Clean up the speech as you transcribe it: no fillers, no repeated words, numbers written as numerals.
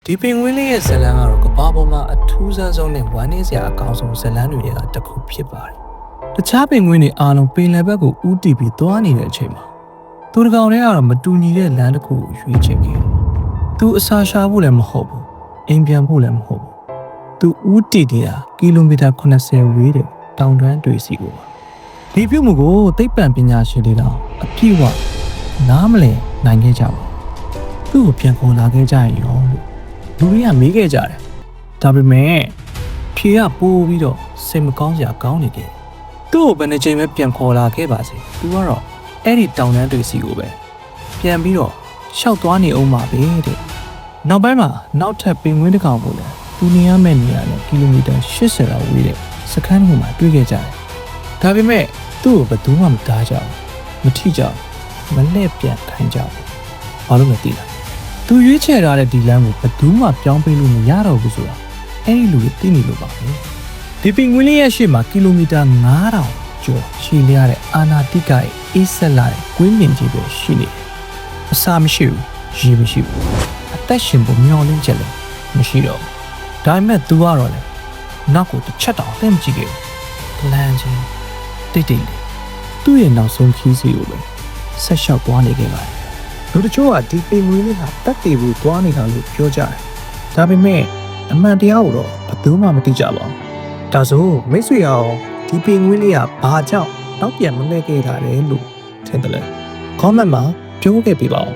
ဒီပင်ငွေးလေးရဲ့ဇလန်းကတော့ကဘာပေါ်မှာအထူးဆန်းဆုံးနဲ့ဝမ်းနည်းစရာအကောင်းဆုံးဇလန်းတွေရဲ့တစ်ခုဖြစ်ပါတယ်။တခြားပင်ငွေးတွေအားလုံးပင်လယ်ဘက်ကိုဥတီပြီးသွားနေတဲ့အချိန်မှာသူတကောင်တွေကမတူညီတဲ့လမ်းတစ်ခုကိုရွေးချယ်ခဲ့တယ်။သူအစာရှာဖို့လည်းမဟုတ်ဘူး။အိမ်ပြန်ဖို့လည်းမဟုတ်ဘူး။သူဥတီနေတာကီလိုမီတာ80ဝေးတဲ့တောင်တန်းတွေစီကိုပါ။ဒီပြုမှုကိုသိပ္ပံပညာရှင်တွေတော့အပြည့်အဝနားမလည်နိုင်ခဲ့ကြပါဘူး။သူ့ကိုပြန်ခေါ်လာခဲ့ကြရင်ရောလို့လူတွေကမေးခဲ့ကြတယ်ဒါပေမဲ့ဖြေကပိုးပြီးတော့စိတ်မကောင်းစရာကောင်းနေတယ်သူ့ကိုဘယ်နှချိန်ပဲပြန်ခေါ်လာခဲ့ပါစေသူကတော့အဲ့ဒီတောင်တန်းတွေစီကိုပဲပြန်ပြီးတော့ရှောက်သွားနေအောင်ပါပဲတဲ့နောက်ပိုင်းမှာနောက်ထပ်ပင်ဝင်းတစ်ကောင်ကိုလည်းသူနေရမယ့်နေရာနဲ့ကီလိုမီတာ80လောက်ဝေးတဲ့စခန်းတစ်ခုမှာတွေ့ခဲ့ကြတယ်ဒါပေမဲ့သူ့ကိုဘယ်သူမှမတားကြဘူးမထိကြဘူးမလှည့်ပြန်ခိုင်းကြဘူးဘာလို့မသိလားသူရွေးချယ်ထားတဲ့ဒီလမ်းကိုဘယ်သူမှပြောင်းပေးလို့မရတော့ဘူးဆိုတာအဲ့ဒီလူတွေသိနေလို့ပါပဲဒီပင်ငွေလေးရဲ့ရှေ့မှာကီလိုမီတာ9000ကျော်ရှည်လျားတဲ့အာနာတိကရဲ့အေးဆက်လာတဲ့ကွင်းမြင့်ကြီးပဲရှိနေတယ်အစာမရှိဘူးရေမရှိဘူးအသက်ရှင်ဖို့မျောလင်းချက်လည်းမရှိတော့ဘူးဒါပေမဲ့သူကတော့လေနောက်ကိုတစ်ချက်တောင်သိမကြည့်ခဲ့ဘူးလမ်းချင်းတိတ်တိတ်လေးသူ့ရဲ့နောက်ဆုံးခီးစီကိုပဲဆက်လျှောက်သွားနေခဲ့ပါတယ်လူတချို့ကဒီပင်ငွေလေးဟာတက်တည်ဖို့သွားနေတာလို့ပြောကြတယ်။ဒါပေမဲ့အမှန်တရားကိုတော့ဘယ်သူမှမသိကြပါဘူး။ဒါဆိုမိတ်ဆွေရောဒီပင်ငွေလေးကဘာကြောင့်နောက်ပြန်မလဲခဲ့တာလဲလို့ထင်တယ်လဲ။ comment မှာပြောခဲ့ပြပါဦး